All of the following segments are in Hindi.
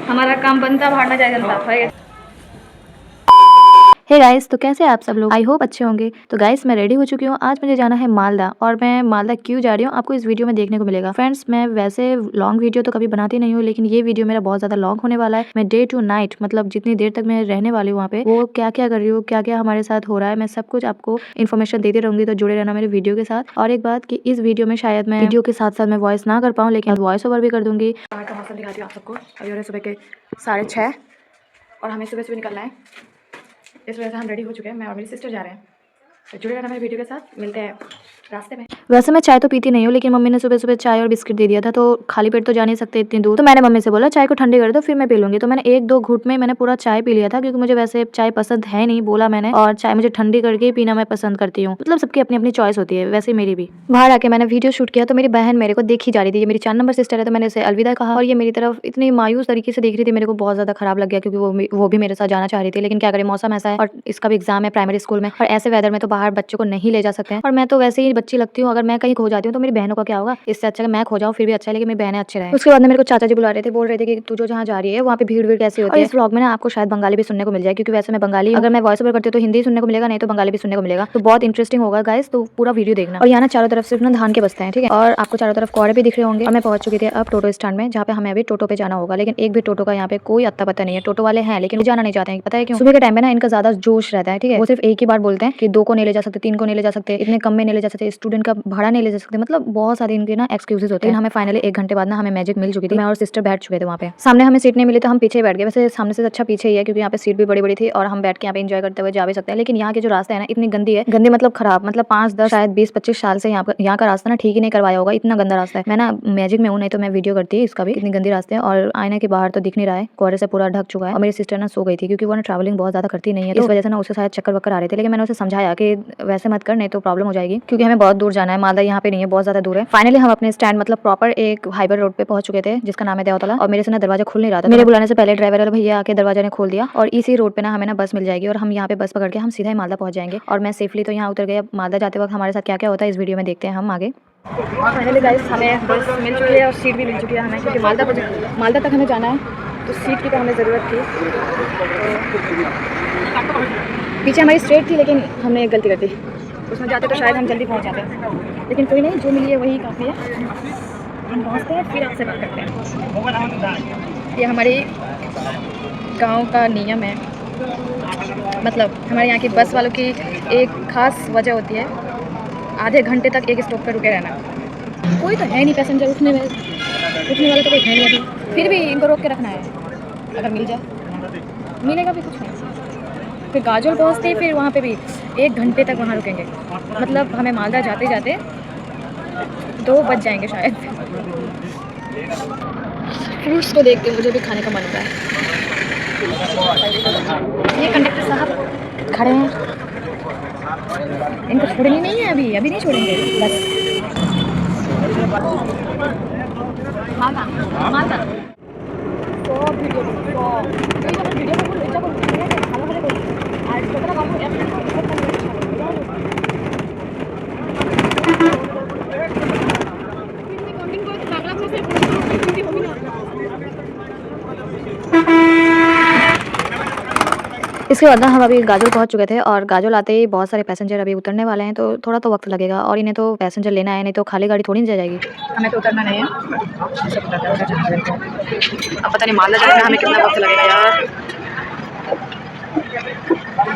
हमारा काम बनता, बाहर ना जाए जनता। हे गाइस, तो कैसे हैं आप सब लोग? आई होप अच्छे होंगे। तो गाइस, मैं रेडी हो चुकी हूँ। आज मुझे जाना है मालदा, और मैं मालदा क्यों जा रही हूँ आपको इस वीडियो में देखने को मिलेगा। फ्रेंड्स, मैं वैसे लॉन्ग वीडियो तो कभी बनाती नहीं हूँ, लेकिन ये वीडियो मेरा बहुत ज्यादा लॉन्ग होने वाला है। मैं डे टू नाइट, मतलब जितनी देर तक मैं रहने वाली हूँ वहाँ पे, वो क्या क्या कर रही हूँ, क्या क्या हमारे साथ हो रहा है, मैं सब कुछ आपको इन्फॉर्मेशन देती रहूंगी। तो जुड़े रहना मेरे वीडियो के साथ। और एक बात कि इस वीडियो में शायद मैं वीडियो के साथ साथ मैं वॉइस ना कर पाऊँ, लेकिन वॉइस ओवर भी कर दूंगी। बाहर का मौसम दिखाती हूँ आप सबको। अभी हो रहे सुबह के 6:30 और हमें सुबह सुबह निकलना है। इस वजह से हम रेडी हो चुके हैं। मैं और मेरी सिस्टर जा रहे हैं। तो जुड़े रहना मेरे वीडियो के साथ। मिलते हैं रास्ते में। वैसे मैं चाय तो पीती नहीं हूँ, लेकिन मम्मी ने सुबह सुबह चाय और बिस्किट दे दिया था, तो खाली पेट तो जा नहीं सकते इतनी दूर। तो मैंने मम्मी से बोला चाय को ठंडी कर दो, फिर मैं पी लूंगी। तो मैंने एक दो घूंट में मैंने पूरा चाय पी लिया था, क्योंकि मुझे वैसे चाय पसंद है नहीं, बोला मैंने। और चाय मुझे ठंडी करके ही पीना मैं पसंद करती हूँ। मतलब सबकी अपनी अपनी चॉइस होती है, वैसे मेरी भी। बाहर आके मैंने वीडियो शूट किया, तो मेरी बहन मेरे को देखी जा रही थी। ये मेरी 4 नंबर सिस्टर है, तो मैंने उसे अलविदा कहा, और ये मेरी तरफ इतनी मायूस तरीके से देख रही थी, मेरे को बहुत ज्यादा खराब लग गया, क्योंकि वो भी मेरे साथ जाना चाह रही थी। लेकिन क्या करें, मौसम ऐसा है, और इसका भी एग्जाम है प्राइमरी स्कूल में, और ऐसे वेदर में तो बाहर बच्चों को नहीं ले जा सकते हैं। और मैं तो वैसे ही बच्ची लगती हूँ, अगर मैं कहीं खो जाती हूँ तो मेरी बहनों का क्या होगा। इससे अच्छा मैं खो जाऊँ फिर भी अच्छा है, लेकिन मेरी बहनें अच्छे रहे। उसके बाद मेरे को चाचा जी बुला रहे थे, बोल रहे थे कि तू जो जहाँ जा रही है वहाँ पे भीड़ भीड़ कैसी होती है। इस व्लॉग में ना आपको शायद बंगाली भी सुनने को मिल जाए, क्योंकि वैसे मैं बंगाली हूं। अगर मैं वॉइस ओवर करती हूँ तो हिंदी सुनने को मिलेगा, नहीं तो बंगाली भी सुनने को मिलेगा। तो बहुत इंटरेस्टिंग होगा गाइस, तो पूरा वीडियो देखना। और यहाँ ना चारों तरफ सिर्फ ना धान के बस्ते हैं, ठीक है। और आपको चारों तरफ कोहरे भी दिख रहे होंगे। और मैं पहुंच चुकी थी अब टोटो स्टैंड में, जहाँ पे हमें अभी टोटो पे जाना होगा। लेकिन एक भी टोटो का यहाँ पे कोई अत्ता पता नहीं है। टोटो वाले हैं, लेकिन वो जाना नहीं चाहते हैं। पता है क्यों? सुबह के टाइम में ना इनका ज्यादा जोश रहता है, ठीक है। वो सिर्फ एक ही बार बोलते हैं कि 2 को नहीं ले जा सकते, 3 को नहीं ले जा सकते, इतने कम में नहीं ले जा सकते, स्टूडेंट का भाड़ा नहीं ले जा सकते, मतलब बहुत सारे इनके ना एक्सक्यूजेस होते हैं। हमें फाइनली 1 घंटे बाद ना हमें मैजिक मिल चुकी थी। मैं और सिस्टर बैठ चुके थे वहाँ पे। सामने हमें सीट नहीं मिली, तो हम पीछे बैठ गए। वैसे सामने से अच्छा पीछे ही है, क्योंकि यहाँ पे सीट भी बड़ी बड़ी थी, और हम बैठ के यहाँ पे एंजॉय करते हुए जा भी सकते हैं। लेकिन यहाँ के जो रास्ता है ना, इतनी गंदी है, गंदी मतलब खराब, मतलब 5-10 शायद 20-25 साल से यहाँ का रास्ता ना ठीक ही नहीं करवाया होगा, इतना गंदा रास्ता है। मैं ना मैजिक में हूँ, नहीं तो मैं वीडियो करती इसका भी। इतनी गंदी रास्ते है, और आईने के बाहर तो दिख नहीं रहा है, कोहरे से पूरा ढक चुका है। और मेरी सिस्टर ना सो गई थी, क्योंकि वो ना ट्रैवलिंग बहुत ज्यादा करती नहीं है, तो इस वजह से ना उसे शायद चक्कर वक्कर आ रहे थे। लेकिन मैंने उसे समझाया कि वैसे मत कर, नहीं तो प्रॉब्लम हो जाएगी, क्योंकि हमें बहुत दूर जाना है। मालदा यहाँ पे नहीं है, बहुत ज्यादा दूर है। फाइनली हम अपने स्टैंड, मतलब प्रॉपर एक हाईवे रोड पे पहुंच चुके थे, जिसका नाम है देवतला। और मेरे से ना दरवाजा खुल नहीं रहा था। मेरे बुलाने से पहले ड्राइवर वाला भैया आके दरवाजा ने खोल दिया, और इसी रोड पे ना हमें ना बस मिल जाएगी, और हम यहाँ पे बस पकड़ के हम सीधा ही मालदा पहुंच जाएंगे। और मैं सेफली तो यहाँ उतर गई। अब मालदा जाते वक्त हमारे साथ क्या क्या होता है इस वीडियो में देखते हैं हम आगे। फाइनली गाइस, हमें बस मिल चुकी है और सीट भी मिल चुकी है हमें, क्योंकि मालदा तक हमें जाना है, तो सीट की तो हमें ज़रूरत थी। पीछे हमारी स्ट्रेट थी, लेकिन हमने एक गलती कर दी। उसमें जाते तो शायद हम जल्दी पहुंच जाते, लेकिन कोई नहीं, जो मिली है वही काफ़ी है। हम पहुंचते हैं, फिर आपसे बात करते हैं। ये हमारी गांव का नियम है, मतलब हमारे यहाँ की बस वालों की एक ख़ास वजह होती है, आधे घंटे तक एक स्टॉप पर रुके रहना। कोई तो है नहीं पैसेंजर उठने वाला तो कोई है नहीं अभी, फिर भी इनको रोक के रखना है। अगर मिल जाए, मिलेगा भी कुछ नहीं। फिर गाजोल पहुँचते, फिर वहाँ पे भी 1 घंटे तक वहाँ रुकेंगे। मतलब हमें मालदा जाते जाते 2 बज जाएंगे शायद। फ्रूट्स को देख के मुझे भी खाने का मन होता है। ये कंडक्टर साहब खड़े हैं, इनको छोड़नी नहीं है, अभी नहीं छोड़ेंगे बस। मालदा इसके बाद ना हम अभी गाजोल पहुंच चुके थे, और गाजोल आते ही बहुत सारे पैसेंजर अभी उतरने वाले हैं, तो थोड़ा तो वक्त लगेगा। और इन्हें तो पैसेंजर लेना है, नहीं तो खाली गाड़ी थोड़ी नहीं जाएगी। हमें तो उतरना नहीं है, अब पता नहीं मालदा जाने में हमें कितना वक्त लगेगा यार।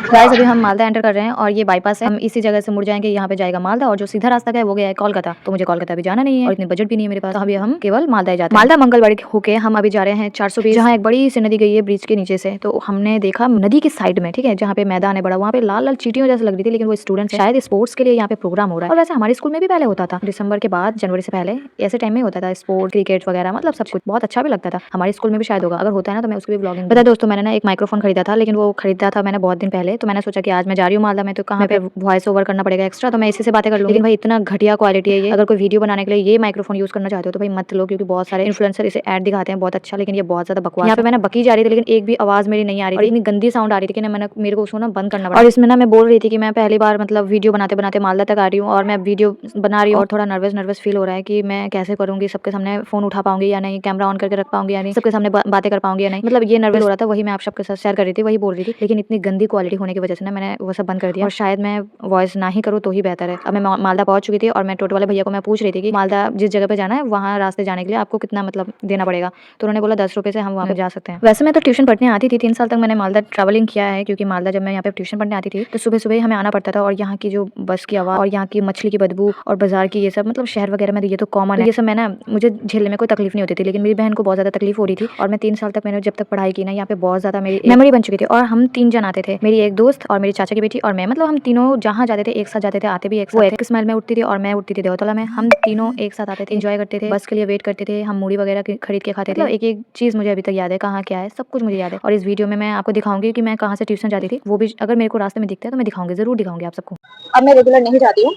गाइस, अभी हम मालदा एंटर कर रहे हैं, और ये बाईपास है। हम इसी जगह से मुड़ जाएंगे, यहाँ पे जाएगा मालदा, और जो सीधा रास्ता है वो गया है कोलकाता। तो मुझे कोलकाता भी जाना नहीं है, और इतने बजट भी नहीं है मेरे पास, तो अभी हम केवल मालदा ही जाते हैं। मालदा मंगलवाड़ी होके हम अभी जा रहे हैं 420, जहाँ एक बड़ी सी नदी गई है ब्रिज के नीचे से। तो हमने देखा नदी के साइड में, ठीक है, जहाँ पे मैदान है बड़ा, वहाँ पे लाल लाल चीटियों जैसे लग रही थी, लेकिन वो स्टूडेंट्स शायद स्पोर्ट्स के लिए यहाँ पे प्रोग्राम हो रहा है। और वैसे हमारे स्कूल में भी पहले होता था, दिसंबर के बाद जनवरी से पहले ऐसे टाइम में होता था स्पोर्ट, क्रिकेट वगैरह, मतलब सब कुछ बहुत अच्छा भी लगता था। हमारे स्कूल में भी शायद होगा, अगर होता है ना तो मैं उसकी भी ब्लॉगिंग। पता है दोस्तों, मैंने ना एक माइक्रोफोन खरीदा था, लेकिन वो खरीदा था मैंने बहुत दिन पहले, पहले, तो मैंने सोचा कि आज मैं जा रही हूँ मालदा में, तो कहाँ पे वॉइस ओवर करना पड़ेगा एक्स्ट्रा, तो मैं इसी से बातें कर लूँगी। लेकिन भाई इतना घटिया क्वालिटी है ये। अगर कोई वीडियो बनाने के लिए ये माइक्रोफोन यूज करना चाहते हो तो भाई मत लो, क्योंकि बहुत सारे इन्फ्लुएंसर इसे ऐड दिखाते हैं बहुत अच्छा, लेकिन ये बहुत ज्यादा बकवास। यहाँ पे मैंने बकी जा रही थी लेकिन एक भी आवाज मेरी नहीं आ रही थी, इतनी गंदी साउंड आ रही थी कि मैंने मेरे को उसको ना बंद करना पड़ा। और इसमें ना मैं बोल रही थी कि मैं पहली बार मतलब वीडियो बनाते बनाते मालदा तक आ रही हूँ और मैं वीडियो बना रही हूँ और थोड़ा नर्वस फील हो रहा है कि मैं कैसे करूँगी, सबके सामने फोन उठा पाऊंगी या नहीं, कैमरा ऑन करके रख पाऊंगी या नहीं, सबके सामने बातें कर पाऊंगी या नहीं, मतलब ये नर्वस हो रहा था। वही मैं आप सबके साथ शेयर कर रही थी, वही बोल रही थी। लेकिन इतनी गंदी क्वालिटी होने की वजह से ना मैंने वो सब बंद कर दिया और शायद मैं वॉइस ना ही करूँ तो ही बेहतर है। अब मैं मालदा पहुंच चुकी थी और मैं टोटो वाले भैया को मैं पूछ रही थी कि मालदा जिस जगह पे जाना है वहाँ रास्ते जाने के लिए आपको कितना मतलब देना पड़ेगा, तो उन्होंने बोला 10 रुपये से हम वहाँ पे जा सकते हैं। वैसे मैं तो ट्यूशन पढ़ने आती थी, 3 साल तक मैंने मालदा ट्रैवलिंग किया है, क्योंकि मालदा जब मैं यहाँ पे ट्यूशन पढ़ने आती थी तो सुबह सुबह हमें आना पड़ता था और यहाँ की जो बस की आवाज़ और यहाँ की मछली की बदबू और बाजार की ये सब मतलब शहर वगैरह में ये तो कॉमन है, ये सब मैं ना मुझे झेलने में कोई तकलीफ नहीं होती थी, लेकिन मेरी बहन को बहुत ज़्यादा तकलीफ हो रही थी। और मैं 3 साल तक मैंने जब तक पढ़ाई की ना यहाँ पे बहुत ज़्यादा मेरी मेमोरी बन चुकी थी और हम 3 जन आते थे, मेरी एक दोस्त और मेरी चाचा की बेटी और मैं, मतलब हम तीनों जहाँ जाते थे एक साथ जाते थे, आते भी एक साथ। एक स्माइल में उठती थी और मैं उठती थी देवतला में, हम तीनों एक साथ आते थे, एंजॉय करते थे, बस के लिए वेट करते थे, हम मूड़ी वगैरह खरीद के खाते थे। एक एक चीज़ मुझे अभी तक याद है, कहाँ क्या है सब कुछ मुझे याद है। और इस वीडियो में मैं आपको दिखाऊंगी कि मैं कहाँ से ट्यूशन जाती थी, वो भी अगर मेरे को रास्ते में दिखता है तो मैं दिखाऊंगी, जरूर दिखाऊंगी आप सबको। अब मैं रेगुलर नहीं जाती हूँ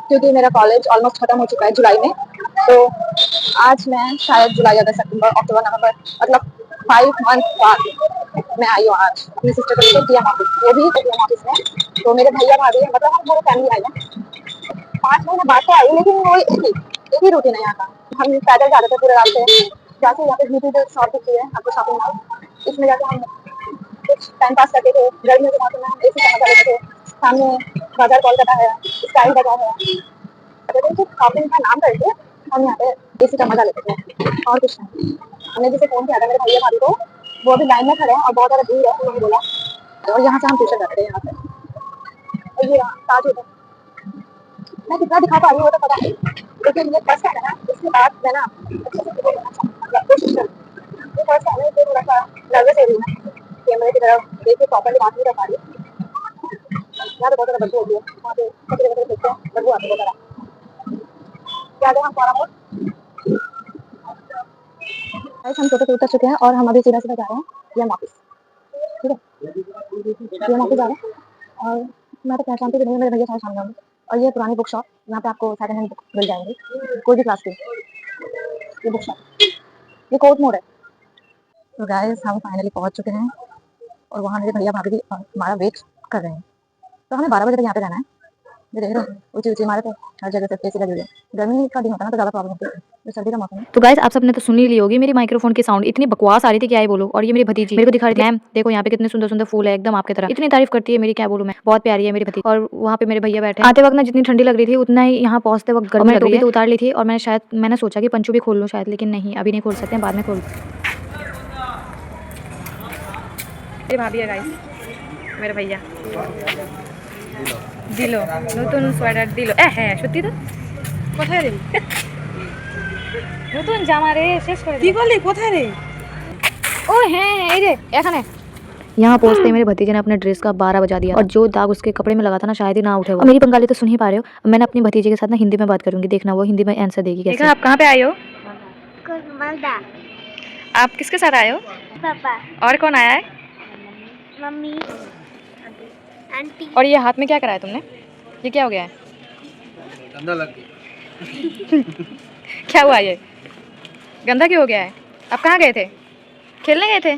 क्योंकि मेरा कॉलेज ऑलमोस्ट खत्म हो चुका है जुलाई में, तो आज मैं शायद जुलाई अगस्त सितंबर अक्टूबर नवंबर मतलब 5 मंथ बाद मैं आई हूँ आज अपनी सिस्टर को लेकर डीएम ऑफिस, वो भी डीएम ऑफिस में। तो मेरे भैया भाभी हैं, मतलब हम पूरी फैमिली आई है। 5 महीने बाद तो आई, लेकिन वो एक ही रूटीन है यहाँ का। हम पैदल जाते थे पूरे रास्ते, जाके यहाँ पे ब्यूटी शॉप दिखती है आपको, शॉपिंग मॉल, इसमें जाके हम कुछ टाइम पास करते थे। गर्मियों के मौसम में हम एसी का मजा लेते थे। सामने बाजार कोलकाता है, स्टाइल बाजार है, तो शॉपिंग का नाम करके हम यहाँ पे एसी का मजा लेते थे और कुछ नहीं। हमने जिसे फोन किया था मेरे भैया भाभी को, वो अभी लाइन में खड़े हैं और बहुत ज़्यादा भीड़ है, उन्होंने बोला। और यहाँ से हम ट्यूशन जाते थे यहाँ पे। और ये ताज होता, मैं कितना दिखा पा रही हूँ वो तो पता नहीं, लेकिन ये फर्स्ट टाइम है ना, इसके बाद मैं ना अच्छे से कोशिश करूँ। ये फर्स्ट टाइम है, थोड़ा सा नर्वस है मैं, कैमरे की तरफ देख के प्रॉपर्ली बात नहीं कर पा रही। यहाँ पे बहुत ज़्यादा बदबू होती है, वहाँ पे कचरे वगैरह फेंकते हैं, बदबू आती है बहुत ज़्यादा। क्या है हम थोड़ा बहुत हम छोटे से उतर चुके हैं और हम अभी सीधा सीधा जा रहे हैं डीएम ऑफिस। ठीक है, डीएम ऑफिस जा रहे हैं और मैं तो पहचानती भी नहीं, मेरे भैया सारे सामने होंगे। और ये पुरानी बुक शॉप, यहाँ पे आपको सेकंड हैंड बुक मिल जाएंगे कोई भी क्लास की। ये बुक शॉप, ये कोर्ट मोड़ है। तो गाइस हम फाइनली पहुंच चुके हैं और वहाँ मेरे भैया भाभी भी हमारा वेट कर रहे हैं। तो हमें 12 बजे तक यहाँ पे जाना है। ये देख रहे हो ऊंची ऊंची इमारत है, हर जगह से एसी लगी हुई है। गर्मी का दिन होता है ना तो ज़्यादा प्रॉब्लम होती है, जो सर्दी का मौसम है। तो गाइस आप सबने तो सुन ही ली होगी मेरी माइक्रोफोन की साउंड, इतनी बकवास आ रही थी क्या ही बोलूं। और ये मेरी भतीजी मेरे को दिखा रही थी, मैम देखो यहाँ पे कितने सुंदर सुंदर फूल है एकदम आपकी तरह, इतनी तारीफ करती है मेरी, क्या बोलूं मैं, बहुत प्यारी है मेरी भतीजी। और वहाँ पे मेरे भैया बैठे, आते वक्त ना जितनी ठंडी लग रही थी उतना ही यहाँ पहुंचते वक्त गर्मी लग रही है। तो उतार ली थी और मैंने सोचा कि पंचू भी खोल लूँ शायद, लेकिन नहीं अभी नहीं खोल सकते, बाद में खोल। ये भाभी है गाइस, मेरे भैया দিলো নতুন সোয়েটার দিলো হ্যাঁ সত্যি তো কোথায় রে নতুন জামা রে শেষ করে কি বললি কোথায় রে ও হ্যাঁ এই রে এখানে। यहाँ पहुंचते ही मेरे भतीजे ने अपने ड्रेस का 12 बजा दिया और जो दाग उसके कपड़े में लगा था ना शायद ही ना उठे। वो मेरी बंगाली तो सुन ही पा रहे हो, मैंने अपनी भतीजे के साथ ना हिंदी में बात करूंगी, देखना वो हिंदी में आंसर देगी कैसे। देखा आप कहाँ पे आए हो? मालदा। आप किसके साथ आए हो? पापा, और कौन आया है? Mummy, aunty. और ये हाथ में क्या कराया तुमने? ये क्या हो गया है? गंदा लग गया। क्या हुआ ये? गंदा क्यों हो गया है? आप कहाँ गए थे? खेलने गए थे?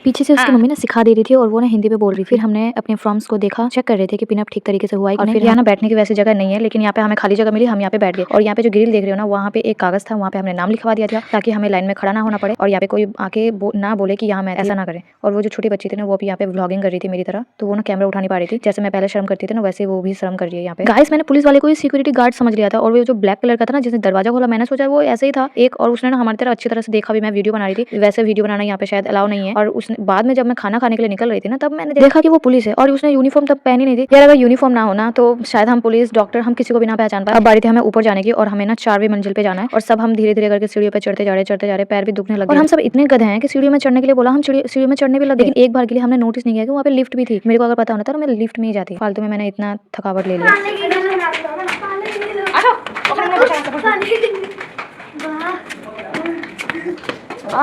पीछे से उसकी मम्मी ना सिखा दे रही थी और वो ना हिंदी में बोल रही थी। फिर हमने अपने फॉर्म्स को देखा, चेक कर रहे थे कि पिनअप ठीक तरीके से हुआ है। और फिर यहाँ ना बैठने की वैसी जगह नहीं है, लेकिन यहाँ पे हमें खाली जगह मिली, हम यहाँ पे बैठ गए। और यहाँ पे जो ग्रिल देख रहे हो ना, वहाँ पे एक कागज था, वहाँ पे हमने नाम लिखवा दिया था ताकि हमें लाइन में खड़ा ना होना पड़े और यहाँ पे कोई आके ना बोले कि यहाँ मैं ऐसा ना करे। और वो जो छोटी बच्ची थी ना, वो भी यहाँ पे व्लॉगिंग कर रही थी मेरी तरह, तो वो ना कैमरा उठा नहीं पा रही थी। जैसे मैं पहले शर्म करती थी ना, वैसे वो भी शर्म कर रही है यहाँ पे। गाइस मैंने पुलिस वाले को सिक्योरिटी गार्ड समझ लिया था और वो जो ब्लैक कलर का था ना, जिसने दरवाजा खोला, मैंने सोचा वो ऐसे ही था एक, और उसने ना हमारी तरह अच्छी तरह से देखा भी, मैं वीडियो बना रही थी, वैसे वीडियो बनाना यहाँ पे शायद अलाउ नहीं है। और उसने बाद में जब मैं खाना खाने के लिए निकल रही थी ना, तब मैंने देखा कि वो पुलिस है और उसने यूनिफॉर्म तब पहनी नहीं थी। यार अगर यूनिफॉर्म ना होना तो शायद हम पुलिस डॉक्टर हम किसी को भी ना पहचान पाए। अब बारी थी हमें ऊपर जाने की और हमें ना 4वीं मंजिल पे जाना है और सब हम धीरे धीरे करके सीढ़ियों पे चढ़ते जा रहे, पैर भी दुखने लगे। और हम सब इतने गधे हैं कि सीढ़ियों में चढ़ने के लिए बोला, हम सीढ़ियों में चढ़ने भी लगे, लेकिन एक बार के लिए हमने नोटिस नहीं किया कि वहाँ पे लिफ्ट भी थी। मेरे को अगर पता होना था तो मैं लिफ्ट में ही जाती, फालतू में मैंने इतना थकावट ले लिया।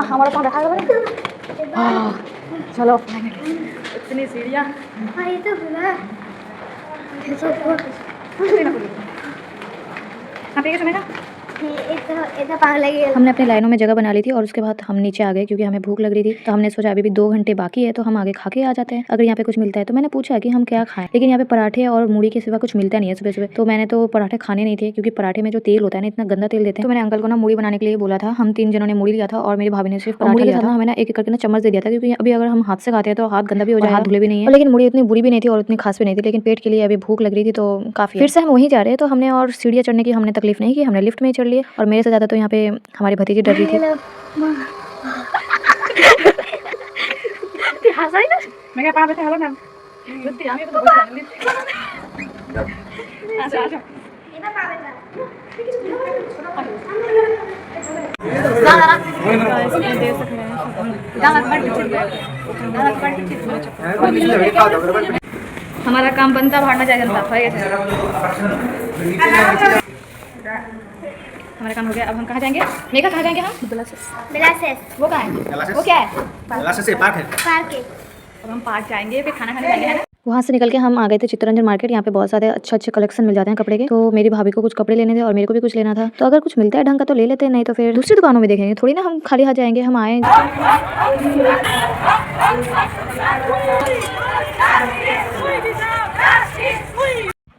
हमारा चलो इतनी सीढ़ियाँ हाँ ये तो बुरा ये तो हाँ पे सुनेगा। इतना पागल लगी हमने अपने लाइनों में जगह बना ली थी और उसके बाद हम नीचे आ गए क्योंकि हमें भूख लग रही थी। तो हमने सोचा अभी भी 2 घंटे बाकी है तो हम आगे खा के आ जाते हैं अगर यहाँ पे कुछ मिलता है। तो मैंने पूछा कि हम क्या खाएं, लेकिन यहाँ पे पराठे और मूढ़ी के सिवा कुछ मिलता नहीं है सुबह सुबह। तो मैंने तो पराठे खाने नहीं थे क्योंकि पराठे में जो तेल होता है ना इतना गंदा तेल देते हैं। तो मैंने अंकल को ना मूढ़ी बनाने के लिए बोला था। हम 3 जनों ने मूढ़ी लिया था और मेरी भाभी ने सिर्फ पराठे लिया था। हमें ना एक करके ना चम्मच दे दिया था क्योंकि अभी अगर हम हाथ से खाते हैं तो हाथ गंदा भी हो जाए, हाथ धुले भी नहीं है। लेकिन मूढ़ी उतनी बुरी भी नहीं थी और उतनी खास भी नहीं थी, लेकिन पेट के लिए अभी भूख लग रही थी तो काफी। फिर से हम वहीं जा रहे हैं तो हमने और सीढ़ियाँ चढ़ने की हमने तकलीफ नहीं की, हमने लिफ्ट में ही चढ़ लिए। और मेरे से ज्यादा तो यहाँ पे हमारी भतीजी डर रही थी। मैं क्या पापा हेलो मैम रुत्ती आमी तो बोल रही आजा आजा इतना पागल था हमारा काम बनता भाड़ना चाहिए जनता हमारा काम हो गया। अब हम कहाँ जाएंगे? मेघा कहाँ जाएंगे हम? ग्लासेस वो कहाँ है? वो क्या है? पार्क के अब हम पार्क जाएंगे फिर खाना खाने जाएंगे है ना। वहाँ से निकल के हम आ गए थे चित्तरंजन मार्केट। यहाँ पे बहुत सारे अच्छे कलेक्शन मिल जाते हैं कपड़े के। तो मेरी भाभी को कुछ कपड़े लेने थे और मेरे को भी कुछ लेना था। तो अगर कुछ मिलता है ढंग का तो ले लेते हैं, नहीं तो फिर दूसरी दुकानों में देखेंगे। थोड़ी ना हम खाली हाथ जाएंगे। हम आए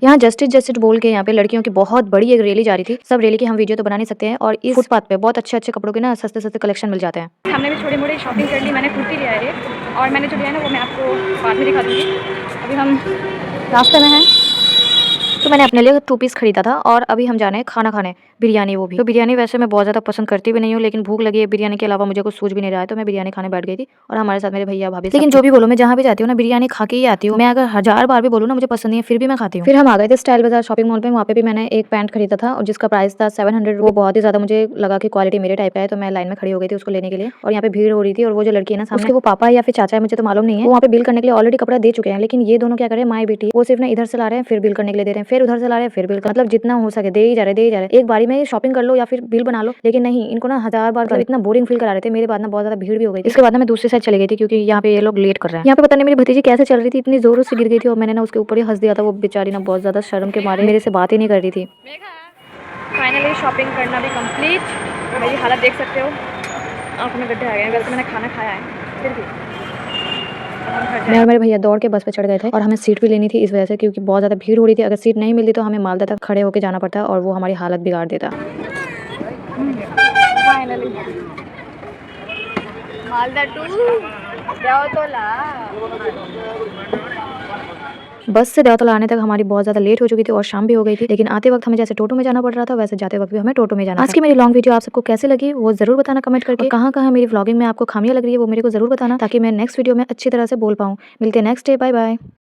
यहाँ जस्टिस बोल के यहाँ पे लड़कियों की बहुत बड़ी एक रैली जा रही थी। सब रैली की हम वीडियो तो बना नहीं सकते हैं। और इस फुटपाथ पे बहुत अच्छे कपड़ों के ना सस्ते कलेक्शन मिल जाते हैं। हमने भी छोटी मोटी शॉपिंग कर ली। मैंने कुर्ती लिया है और मैंने जो लिया है ना वो मैं आपको बाद में दिखा दूँगी। अभी हम रास्ते में हैं। तो मैंने अपने लिए 2 पीस खरीदा था और अभी हम जाने हैं खाना खाने, बिरयानी वो भी। तो बिरयानी वैसे मैं बहुत ज़्यादा पसंद करती भी नहीं हूँ, लेकिन भूख लगी है। बिरयानी के अलावा मुझे कुछ सूझ भी नहीं रहा है तो मैं बिरयानी खाने बैठ गई थी और हमारे साथ मेरे भैया भाभी। लेकिन जो भी बोलो मैं जहाँ भी जाती हूँ ना बिरयानी खा के ही आती हूँ। मैं अगर 1000 बार भी बोलूँ ना मुझे पसंद नहीं है फिर भी मैं खाती हूँ। फिर हम आ गए थे स्टाइल बाजार शॉपिंग मॉल पे। वहाँ पे भी मैंने एक पैंट खरीदा था और जिसका प्राइस था 700। वो बहुत ही ज़्यादा मुझे लगा कि क्वालिटी मेरे टाइप का है तो मैं लाइन में खड़ी हो गई थी उसको लेने के लिए। और यहाँ पे भीड़ हो रही थी और वो जो लड़की है ना सामने वो पापा या फिर चाचा है मुझे तो मालूम नहीं है। वो वहाँ पे बिल करने के लिए ऑलरेडी कपड़ा दे चुके हैं, लेकिन ये दोनों क्या करें माई बेटी वो सिर्फ ना इधर से ला रहे हैं फिर बिल करने के लिए दे रहे हैं, फिर उधर से ला रहे हैं फिर बिल, मतलब जितना हो सके दे ही जा रहे। एक बारी में शॉपिंग कर लो या फिर बिल बना लो, लेकिन नहीं इनको ना 1000 बार मतलब इतना बोरिंग फील करा रहे थे। मेरे बाद ना बहुत ज्यादा भीड़ भी हो गई। इसके बाद ना मैं दूसरी साइड चली गई थी क्योंकि यहाँ पे ये लोग लेट कर रहे हैं। यहाँ पे पता नहीं मेरी भतीजी कैसे चल रही थी, इतनी जोरों से गिर गई थी और मैंने ना उसके ऊपर ही हंस दिया था। वो बेचारी ना बहुत ज्यादा शर्म के मारे मेरे से बात ही नहीं कर रही थी। फाइनली शॉपिंग करना भी कंप्लीट। मेरी हालत देख सकते हो, आंखों में गड्ढे आ गए हैं। वैसे मैंने खाना खाया है फिर भी मैं और मेरे भैया दौड़ के बस पे चढ़ गए थे और हमें सीट भी लेनी थी इस वजह से क्योंकि बहुत ज़्यादा भीड़ हो रही थी। अगर सीट नहीं मिलती तो हमें मालदा तक खड़े होकर जाना पड़ता और वो हमारी हालत बिगाड़ देता। Finally Malda to Devtola. Bus से देवतला आने तक हमारी बहुत ज़्यादा लेट हो चुकी थी और शाम भी हो गई थी, लेकिन आते वक्त हमें जैसे टोटो में जाना पड़ रहा था वैसे जाते वक्त भी हमें टोटो में जाना। आज की मेरी लॉन्ग वीडियो आप सबको कैसे लगी वो जरूर बताना कमेंट करके। कहाँ कहाँ मेरी व्लॉगिंग में आपको खामियां लग रही है वो मेरे को जरूर बताना ताकि मैं नेक्स्ट वीडियो में अच्छी तरह से बोल पाऊँ। मिलते हैं नेक्स्ट डे, बाय बाय।